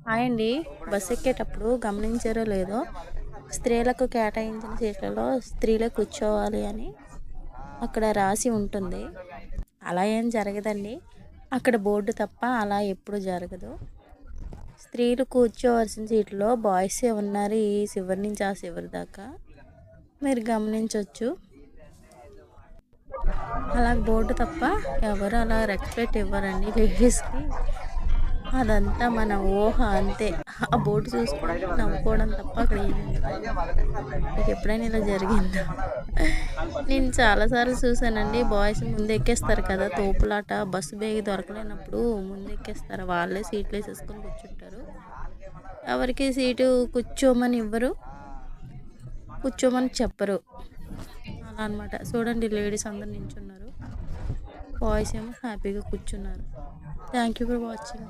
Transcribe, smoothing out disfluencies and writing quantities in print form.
Hi అండి. Bus ఎక్కేటప్పుడు గమనించారో లేదో స్త్రీలకు కేటాయించిన సీట్లలో స్త్రీలే కూర్చోవాలి అని అక్కడ రాసి ఉంటుంది. అలా ఏం జరగదండి. అక్కడ బోర్డు తప్ప అలా ఎప్పుడు జరగదు. స్త్రీలు కూర్చోవలసిన సీట్లో బాయ్సే ఉన్నారు. ఈ చివరి నుంచి ఆ చివరి దాకా మీరు గమనించవచ్చు. అలా బోర్డు తప్ప ఎవరు అలా రెస్పెక్ట్ ఇవ్వరండి లేడీస్కి. అదంతా మన ఊహ అంతే. ఆ బోర్డు చూసుకొని నవ్వుకోవడం తప్ప అక్కడ ఏమి ఉండదు. మీకు ఎప్పుడైనా ఇలా జరిగిందా? నేను చాలాసార్లు చూసానండి. బాయ్స్ ముందు ఎక్కేస్తారు కదా, తోపులాట. బస్సు బేగి దొరకలేనప్పుడు ముందు ఎక్కేస్తారు. వాళ్ళే సీట్లు వేసేసుకొని కూర్చుంటారు. ఎవరికి సీటు కూర్చోమని ఇవ్వరు, కూర్చోమని చెప్పరు. అలా అనమాట. చూడండి, లేడీస్ అందరు నించున్నారు, బాయ్స్ ఏమో హ్యాపీగా కూర్చున్నారు. Thank you for watching.